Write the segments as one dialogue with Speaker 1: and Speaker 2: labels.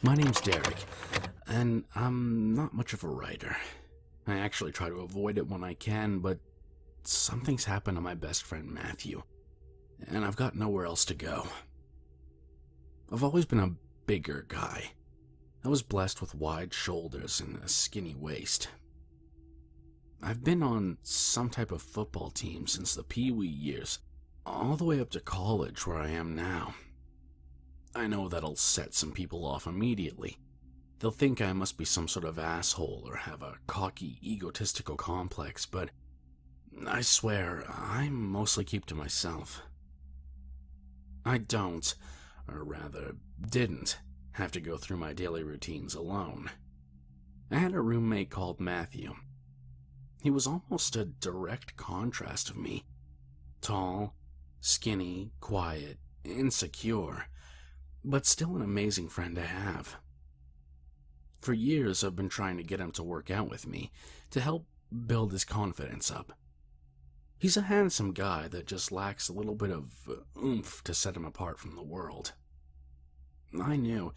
Speaker 1: My name's Derek, and I'm not much of a writer. I actually try to avoid it when I can, but something's happened to my best friend Matthew, and I've got nowhere else to go. I've always been a bigger guy. I was blessed with wide shoulders and a skinny waist. I've been on some type of football team since the Pee-wee years, all the way up to college where I am now. I know that'll set some people off immediately. They'll think I must be some sort of asshole or have a cocky, egotistical complex, but I swear I mostly keep to myself. I don't, or rather, didn't, have to go through my daily routines alone. I had a roommate called Matthew. He was almost a direct contrast of me. Tall, skinny, quiet, insecure, but still an amazing friend to have. For years, I've been trying to get him to work out with me, to help build his confidence up. He's a handsome guy that just lacks a little bit of oomph to set him apart from the world. I knew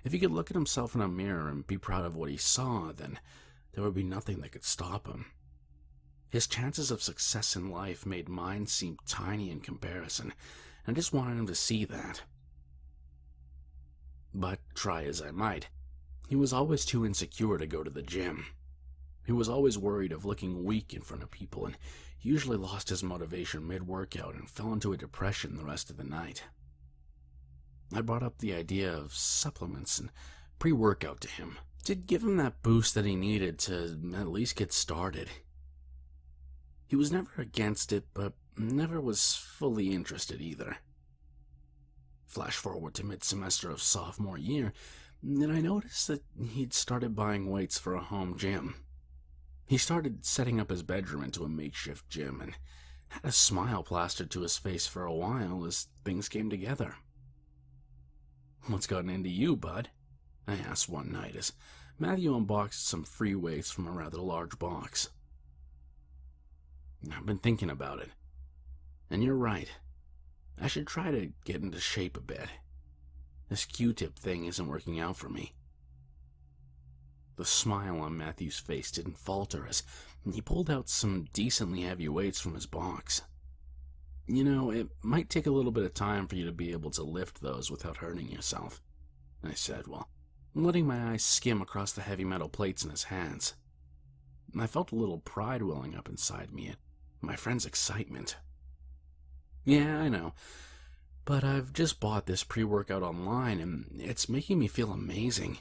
Speaker 1: if he could look at himself in a mirror and be proud of what he saw, then there would be nothing that could stop him. His chances of success in life made mine seem tiny in comparison, and I just wanted him to see that. But try as I might, he was always too insecure to go to the gym. He was always worried of looking weak in front of people and usually lost his motivation mid-workout and fell into a depression the rest of the night. I brought up the idea of supplements and pre-workout to him to give him that boost that he needed to at least get started. He was never against it, but never was fully interested either. Flash forward to mid-semester of sophomore year, and I noticed that he'd started buying weights for a home gym. He started setting up his bedroom into a makeshift gym and had a smile plastered to his face for a while as things came together. "What's gotten into you, bud?" I asked one night as Matthew unboxed some free weights from a rather large box. "I've been thinking about it, and you're right. I should try to get into shape a bit. This Q-tip thing isn't working out for me." The smile on Matthew's face didn't falter as he pulled out some decently heavy weights from his box. "You know, it might take a little bit of time for you to be able to lift those without hurting yourself," I said while letting my eyes skim across the heavy metal plates in his hands. I felt a little pride welling up inside me at my friend's excitement. "Yeah, I know, but I've just bought this pre-workout online and it's making me feel amazing.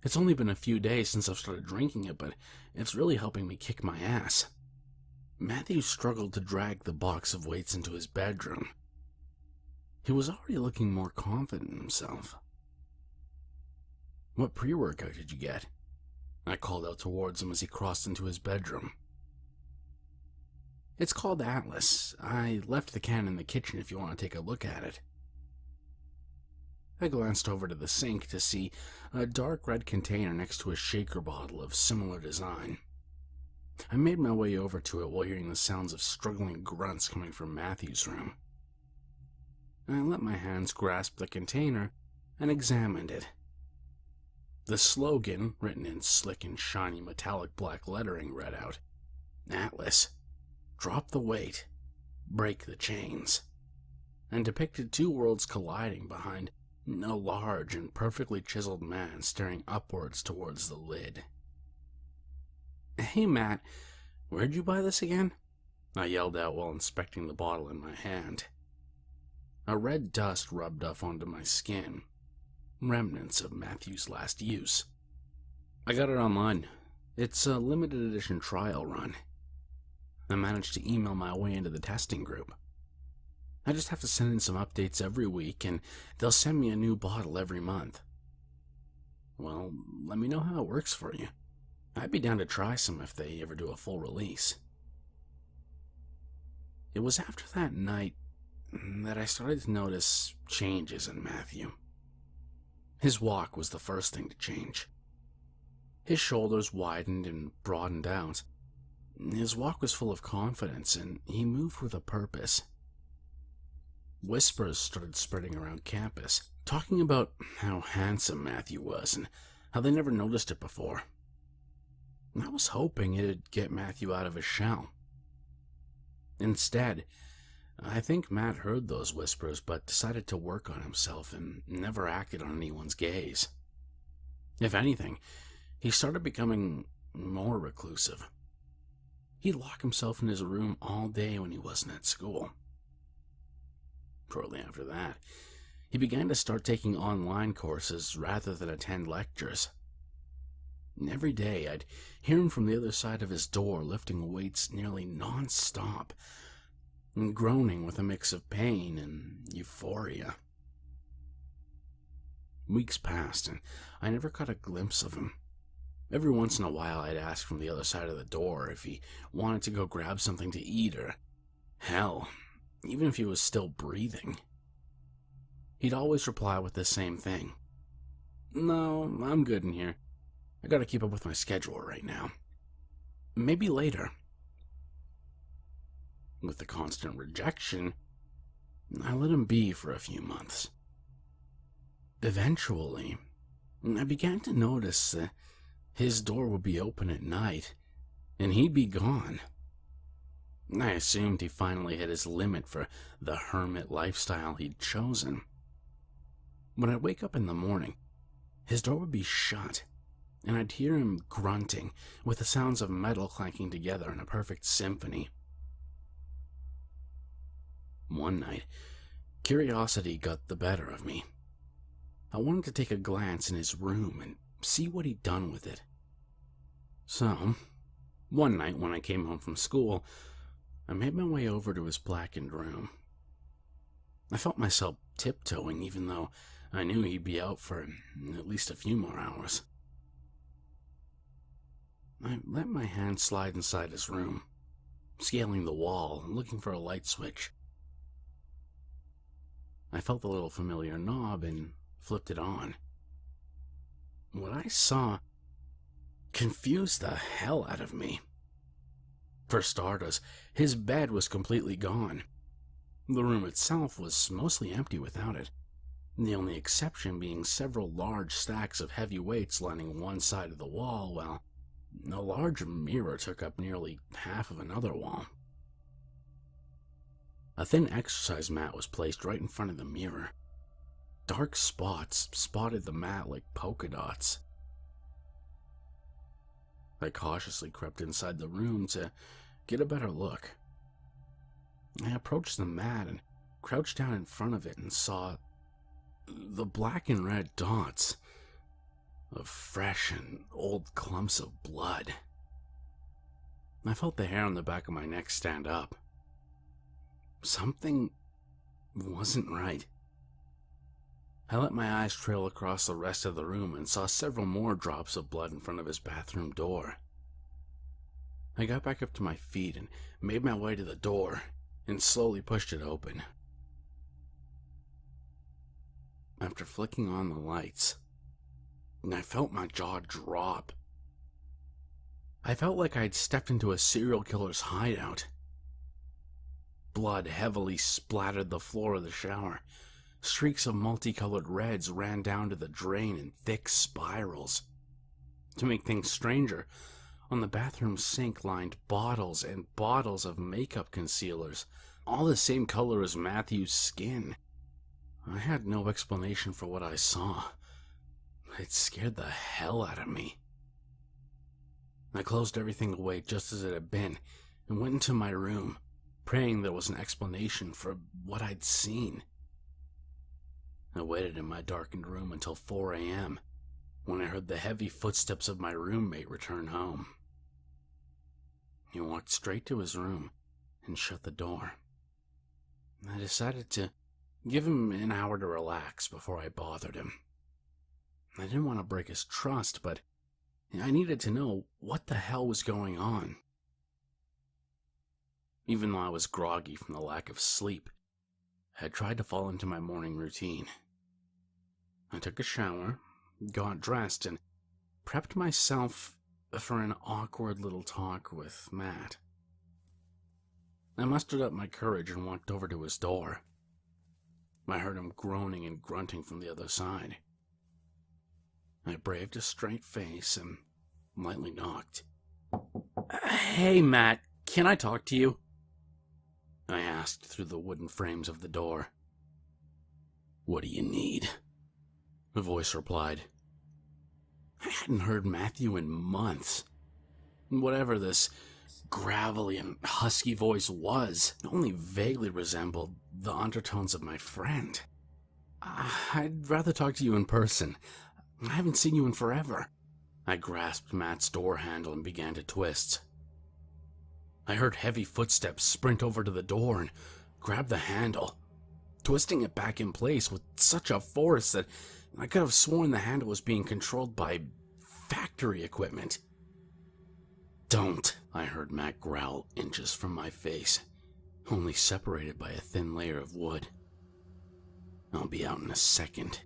Speaker 1: It's only been a few days since I've started drinking it, but it's really helping me kick my ass." Matthew struggled to drag the box of weights into his bedroom. He was already looking more confident in himself. "What pre-workout did you get?" I called out towards him as he crossed into his bedroom. "It's called Atlas. I left the can in the kitchen if you want to take a look at it." I glanced over to the sink to see a dark red container next to a shaker bottle of similar design. I made my way over to it while hearing the sounds of struggling grunts coming from Matthew's room. I let my hands grasp the container and examined it. The slogan, written in slick and shiny metallic black lettering, read out, "Atlas, drop the weight, break the chains," and depicted two worlds colliding behind a large and perfectly chiseled man staring upwards towards the lid. "Hey, Matt, where'd you buy this again?" I yelled out while inspecting the bottle in my hand. A red dust rubbed off onto my skin, remnants of Matthew's last use. "I got it online. It's a limited edition trial run. I managed to email my way into the testing group. I just have to send in some updates every week, and they'll send me a new bottle every month." "Well, let me know how it works for you. I'd be down to try some if they ever do a full release." It was after that night that I started to notice changes in Matthew. His walk was the first thing to change. His shoulders widened and broadened out. His walk was full of confidence, and he moved with a purpose. Whispers started spreading around campus, talking about how handsome Matthew was and how they never noticed it before. I was hoping it'd get Matthew out of his shell. Instead, I think Matt heard those whispers but decided to work on himself and never acted on anyone's gaze. If anything, he started becoming more reclusive. He'd lock himself in his room all day when he wasn't at school. Shortly after that, he began to start taking online courses rather than attend lectures. Every day, I'd hear him from the other side of his door lifting weights nearly non-stop and groaning with a mix of pain and euphoria. Weeks passed, and I never caught a glimpse of him. Every once in a while, I'd ask from the other side of the door if he wanted to go grab something to eat, or, hell, even if he was still breathing. He'd always reply with the same thing. "No, I'm good in here. I gotta keep up with my schedule right now. Maybe later." With the constant rejection, I let him be for a few months. Eventually, I began to notice that his door would be open at night, and he'd be gone. I assumed he finally hit his limit for the hermit lifestyle he'd chosen. When I'd wake up in the morning, his door would be shut, and I'd hear him grunting with the sounds of metal clanking together in a perfect symphony. One night, curiosity got the better of me. I wanted to take a glance in his room and see what he'd done with it. So, one night when I came home from school, I made my way over to his blackened room. I felt myself tiptoeing even though I knew he'd be out for at least a few more hours. I let my hand slide inside his room, scaling the wall, looking for a light switch. I felt the little familiar knob and flipped it on. What I saw confused the hell out of me. For starters, his bed was completely gone. The room itself was mostly empty without it, the only exception being several large stacks of heavy weights lining one side of the wall, while a large mirror took up nearly half of another wall. A thin exercise mat was placed right in front of the mirror. Dark spots spotted the mat like polka dots. I cautiously crept inside the room to get a better look. I approached the mat and crouched down in front of it and saw the black and red dots of fresh and old clumps of blood. I felt the hair on the back of my neck stand up. Something wasn't right. I let my eyes trail across the rest of the room and saw several more drops of blood in front of his bathroom door. I got back up to my feet and made my way to the door and slowly pushed it open. After flicking on the lights, I felt my jaw drop. I felt like I'd stepped into a serial killer's hideout. Blood heavily splattered the floor of the shower. Streaks of multicolored reds ran down to the drain in thick spirals. To make things stranger, on the bathroom sink lined bottles and bottles of makeup concealers, all the same color as Matthew's skin. I had no explanation for what I saw. It scared the hell out of me. I closed everything away just as it had been and went into my room, praying there was an explanation for what I'd seen. I waited in my darkened room until 4 a.m., when I heard the heavy footsteps of my roommate return home. He walked straight to his room and shut the door. I decided to give him an hour to relax before I bothered him. I didn't want to break his trust, but I needed to know what the hell was going on. Even though I was groggy from the lack of sleep, I had tried to fall into my morning routine. I took a shower, got dressed, and prepped myself for an awkward little talk with Matt. I mustered up my courage and walked over to his door. I heard him groaning and grunting from the other side. I braved a straight face and lightly knocked. "Hey, Matt, can I talk to you?" I asked through the wooden frames of the door. "What do you need?" the voice replied. I hadn't heard Matthew in months. Whatever this gravelly and husky voice was, it only vaguely resembled the undertones of my friend. "I'd rather talk to you in person. I haven't seen you in forever." I grasped Matt's door handle and began to twist. I heard heavy footsteps sprint over to the door and grab the handle, twisting it back in place with such a force that I could have sworn the handle was being controlled by factory equipment. "Don't," I heard Matt growl inches from my face, only separated by a thin layer of wood. "I'll be out in a second.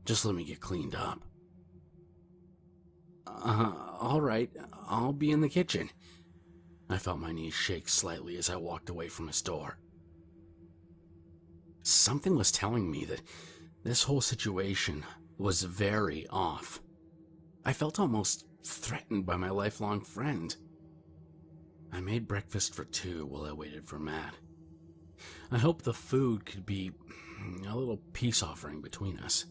Speaker 1: Just let me get cleaned up." All right, I'll be in the kitchen." I felt my knees shake slightly as I walked away from his door. Something was telling me that this whole situation was very off. I felt almost threatened by my lifelong friend. I made breakfast for 2 while I waited for Matt. I hoped the food could be a little peace offering between us.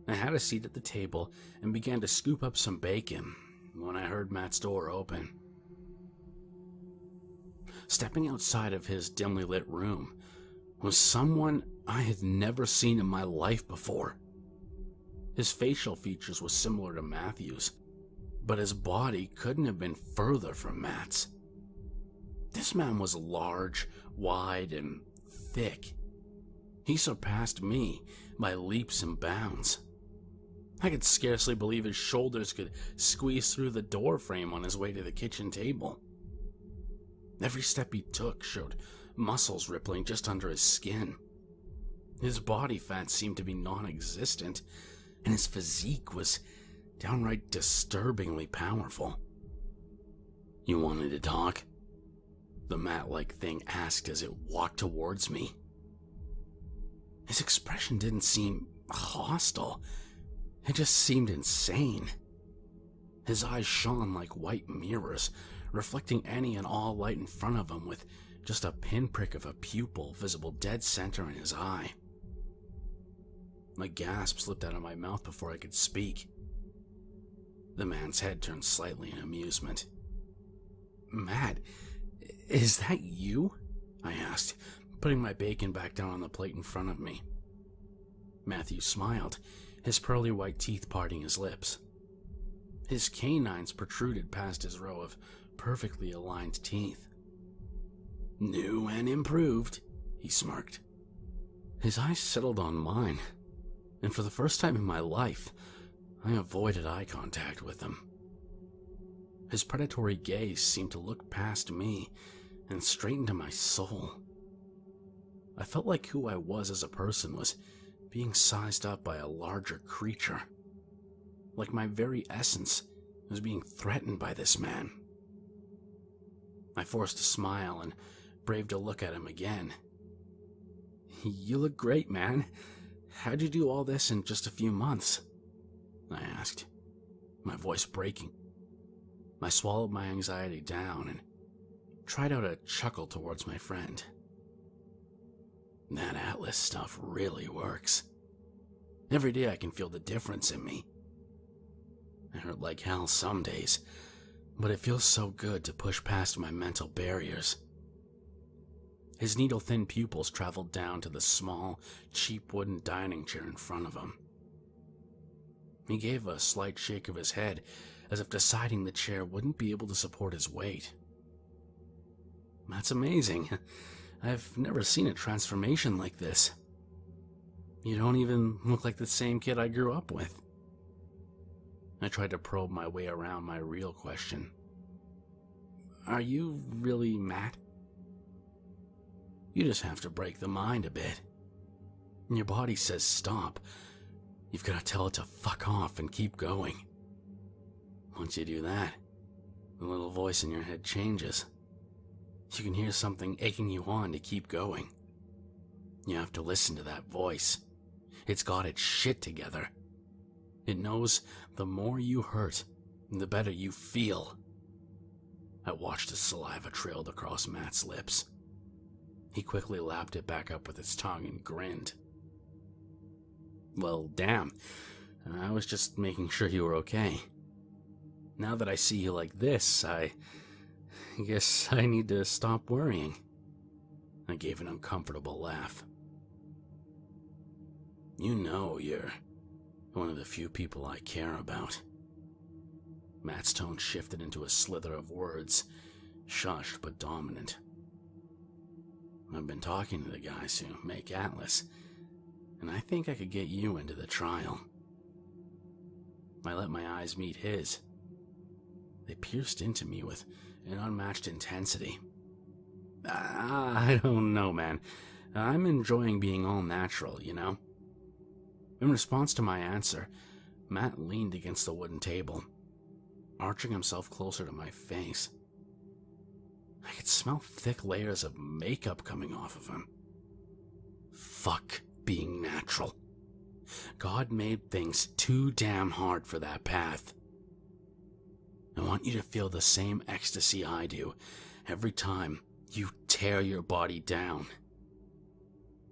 Speaker 1: I had a seat at the table and began to scoop up some bacon when I heard Matt's door open. Stepping outside of his dimly lit room was someone I had never seen in my life before. His facial features were similar to Matthew's, but his body couldn't have been further from Matt's. This man was large, wide, and thick. He surpassed me by leaps and bounds. I could scarcely believe his shoulders could squeeze through the door frame on his way to the kitchen table. Every step he took showed muscles rippling just under his skin. His body fat seemed to be non-existent, and his physique was downright disturbingly powerful. "You wanted to talk?" the Matt-like thing asked as it walked towards me. His expression didn't seem hostile. It just seemed insane. His eyes shone like white mirrors, reflecting any and all light in front of him with just a pinprick of a pupil visible dead center in his eye. My gasp slipped out of my mouth before I could speak. The man's head turned slightly in amusement. "Matt, is that you?" I asked, putting my bacon back down on the plate in front of me. Matthew smiled, his pearly white teeth parting his lips. His canines protruded past his row of perfectly aligned teeth. "New and improved," he smirked. His eyes settled on mine, and for the first time in my life, I avoided eye contact with him. His predatory gaze seemed to look past me and straight into my soul. I felt like who I was as a person was being sized up by a larger creature. Like my very essence was being threatened by this man. I forced a smile and braved a look at him again. "You look great, man. How'd you do all this in just a few months?" I asked, my voice breaking. I swallowed my anxiety down and tried out a chuckle towards my friend. "That Atlas stuff really works. Every day I can feel the difference in me. I hurt like hell some days, but it feels so good to push past my mental barriers." His needle-thin pupils traveled down to the small, cheap wooden dining chair in front of him. He gave a slight shake of his head, as if deciding the chair wouldn't be able to support his weight. "That's amazing. I've never seen a transformation like this. You don't even look like the same kid I grew up with." I tried to probe my way around my real question. "Are you really Matt?" "You just have to break the mind a bit. Your body says stop. You've got to tell it to fuck off and keep going. Once you do that, the little voice in your head changes. You can hear something egging you on to keep going. You have to listen to that voice. It's got its shit together. It knows the more you hurt, the better you feel. I watched the saliva trailed across Matt's lips. He quickly lapped it back up with his tongue and grinned. Well, damn. I was just making sure you were okay. Now that I see you like this, I guess I need to stop worrying. I gave an uncomfortable laugh. You know you're one of the few people I care about. Matt's tone shifted into a slither of words, shushed but dominant. I've been talking to the guys who make Atlas, and I think I could get you into the trial. I let my eyes meet his. They pierced into me with an unmatched intensity. I don't know, man. I'm enjoying being all natural, you know? In response to my answer, Matt leaned against the wooden table, arching himself closer to my face. I could smell thick layers of makeup coming off of him. Fuck being natural. God made things too damn hard for that path. I want you to feel the same ecstasy I do every time you tear your body down.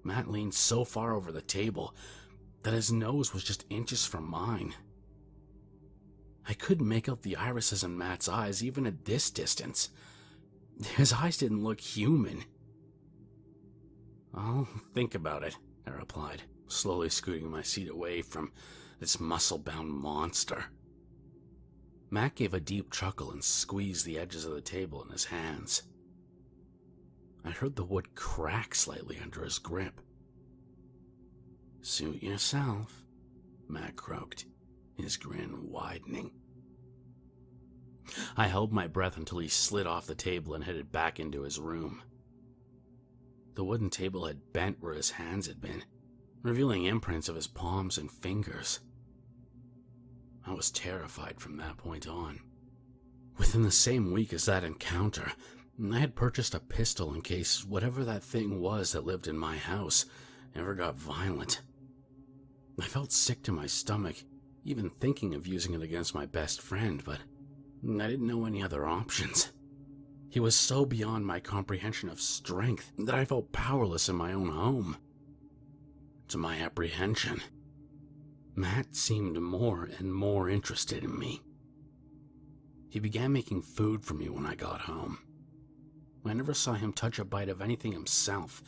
Speaker 1: Matt leaned so far over the table that his nose was just inches from mine. I couldn't make out the irises in Matt's eyes even at this distance. His eyes didn't look human. I'll think about it, I replied, slowly scooting my seat away from this muscle-bound monster. Matt gave a deep chuckle and squeezed the edges of the table in his hands. I heard the wood crack slightly under his grip. Suit yourself, Matt croaked, his grin widening. I held my breath until he slid off the table and headed back into his room. The wooden table had bent where his hands had been, revealing imprints of his palms and fingers. I was terrified from that point on. Within the same week as that encounter, I had purchased a pistol in case whatever that thing was that lived in my house ever got violent. I felt sick to my stomach, even thinking of using it against my best friend, but I didn't know any other options. He was so beyond my comprehension of strength that I felt powerless in my own home. To my apprehension, Matt seemed more and more interested in me. He began making food for me when I got home. I never saw him touch a bite of anything himself,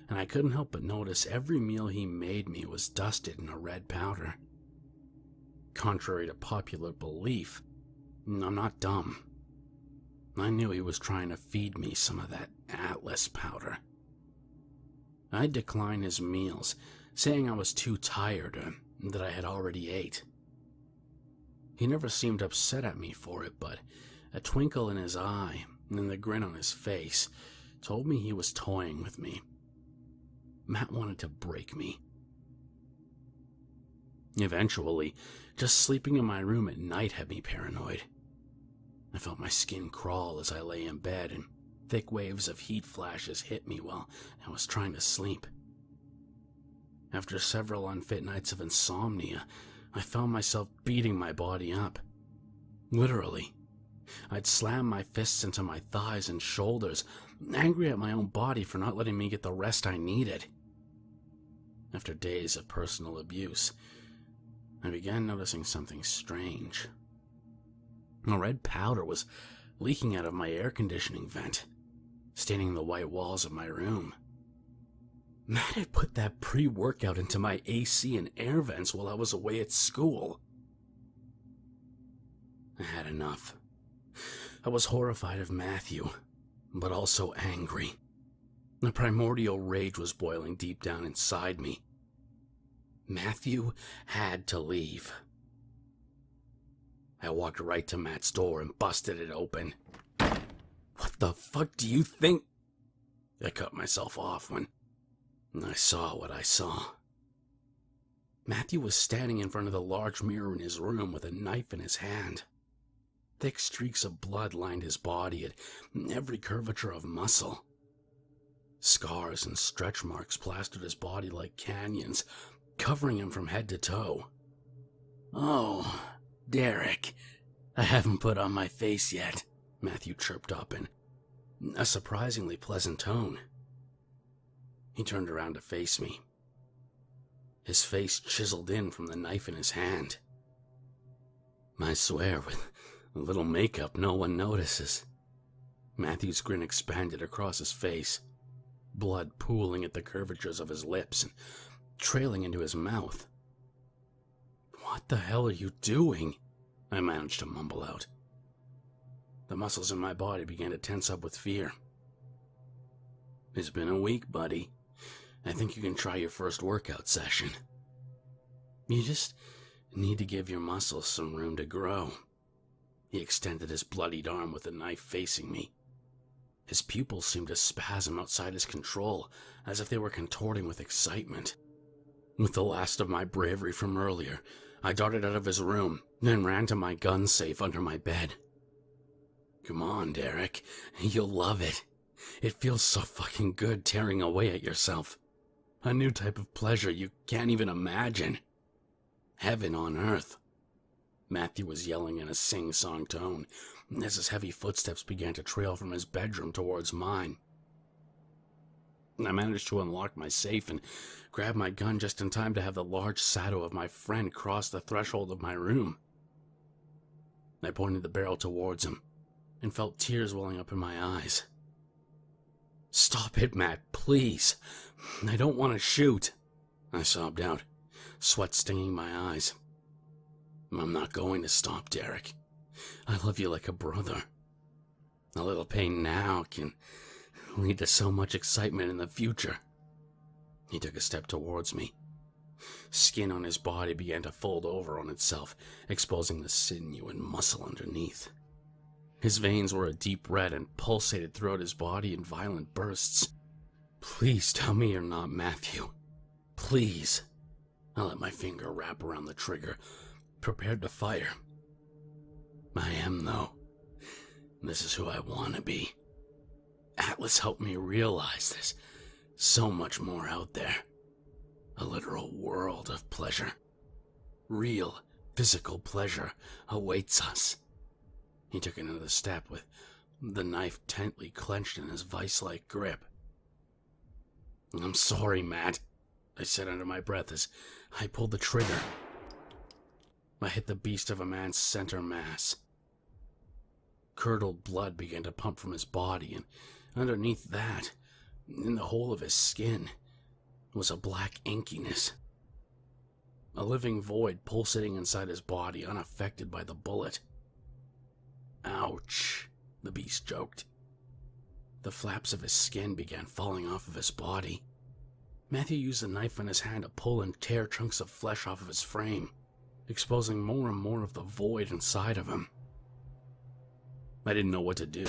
Speaker 1: and I couldn't help but notice every meal he made me was dusted in a red powder. Contrary to popular belief, I'm not dumb. I knew he was trying to feed me some of that Atlas powder. I declined his meals, saying I was too tired and that I had already ate. He never seemed upset at me for it, but a twinkle in his eye and the grin on his face told me he was toying with me. Matt wanted to break me. Eventually, just sleeping in my room at night had me paranoid. I felt my skin crawl as I lay in bed, and thick waves of heat flashes hit me while I was trying to sleep. After several unfit nights of insomnia, I found myself beating my body up. Literally. I'd slam my fists into my thighs and shoulders, angry at my own body for not letting me get the rest I needed. After days of personal abuse, I began noticing something strange. A red powder was leaking out of my air conditioning vent, staining the white walls of my room. Matt had put that pre-workout into my AC and air vents while I was away at school. I had enough. I was horrified of Matthew, but also angry. A primordial rage was boiling deep down inside me. Matthew had to leave. I walked right to Matt's door and busted it open. What the fuck do you think? I cut myself off when I saw what I saw. Matthew was standing in front of the large mirror in his room with a knife in his hand. Thick streaks of blood lined his body at every curvature of muscle. Scars and stretch marks plastered his body like canyons, covering him from head to toe. "Oh, Derek, I haven't put on my face yet," Matthew chirped up in a surprisingly pleasant tone. He turned around to face me, his face chiseled in from the knife in his hand. "I swear, with a little makeup, no one notices." Matthew's grin expanded across his face, blood pooling at the curvatures of his lips and trailing into his mouth. "What the hell are you doing?" I managed to mumble out. The muscles in my body began to tense up with fear. "It's been a week, buddy. I think you can try your first workout session. You just need to give your muscles some room to grow." He extended his bloodied arm with the knife facing me. His pupils seemed to spasm outside his control, as if they were contorting with excitement. With the last of my bravery from earlier, I darted out of his room, then ran to my gun safe under my bed. "Come on, Derek. You'll love it. It feels so fucking good tearing away at yourself. A new type of pleasure you can't even imagine. Heaven on earth." Matthew was yelling in a sing-song tone, as his heavy footsteps began to trail from his bedroom towards mine. I managed to unlock my safe and grab my gun just in time to have the large shadow of my friend cross the threshold of my room. I pointed the barrel towards him and felt tears welling up in my eyes. "Stop it, Matt, please. I don't want to shoot," I sobbed out, sweat stinging my eyes. "I'm not going to stop, Derek. I love you like a brother. A little pain now can lead to so much excitement in the future." He took a step towards me. Skin on his body began to fold over on itself, exposing the sinew and muscle underneath. His veins were a deep red and pulsated throughout his body in violent bursts. "Please tell me you're not Matthew. Please." I let my finger wrap around the trigger, prepared to fire. "I am, though. This is who I want to be. Atlas helped me realize there's so much more out there. A literal world of pleasure. Real, physical pleasure awaits us." He took another step with the knife tightly clenched in his vice-like grip. "I'm sorry, Matt," I said under my breath as I pulled the trigger. I hit the beast of a man's center mass. Curdled blood began to pump from his body, and underneath that, in the hole of his skin, was a black inkiness. A living void pulsating inside his body, unaffected by the bullet. "Ouch," the beast joked. The flaps of his skin began falling off of his body. Matthew used the knife in his hand to pull and tear chunks of flesh off of his frame, exposing more and more of the void inside of him. I didn't know what to do.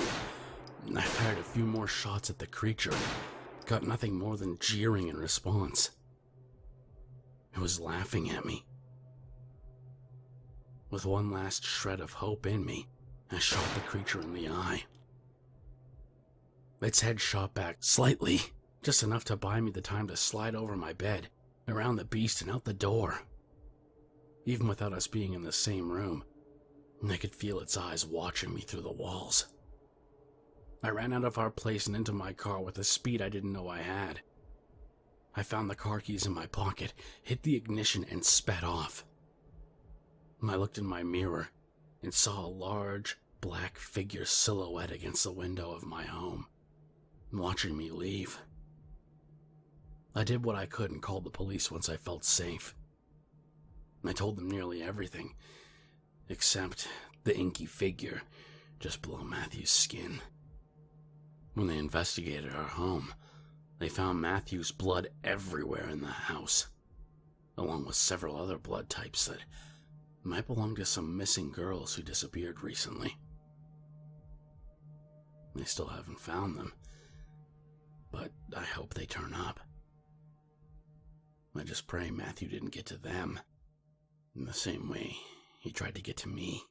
Speaker 1: I fired a few more shots at the creature, got nothing more than jeering in response. It was laughing at me. With one last shred of hope in me, I shot the creature in the eye. Its head shot back slightly, just enough to buy me the time to slide over my bed, around the beast and out the door. Even without us being in the same room, I could feel its eyes watching me through the walls. I ran out of our place and into my car with a speed I didn't know I had. I found the car keys in my pocket, hit the ignition, and sped off. I looked in my mirror and saw a large, black figure silhouette against the window of my home, watching me leave. I did what I could and called the police once I felt safe. I told them nearly everything, except the inky figure just below Matthew's skin. When they investigated our home, they found Matthew's blood everywhere in the house, along with several other blood types that might belong to some missing girls who disappeared recently. They still haven't found them, but I hope they turn up. I just pray Matthew didn't get to them in the same way he tried to get to me.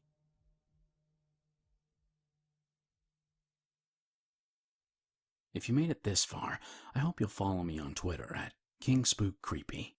Speaker 1: If you made it this far, I hope you'll follow me on Twitter at KingSpookCreepy.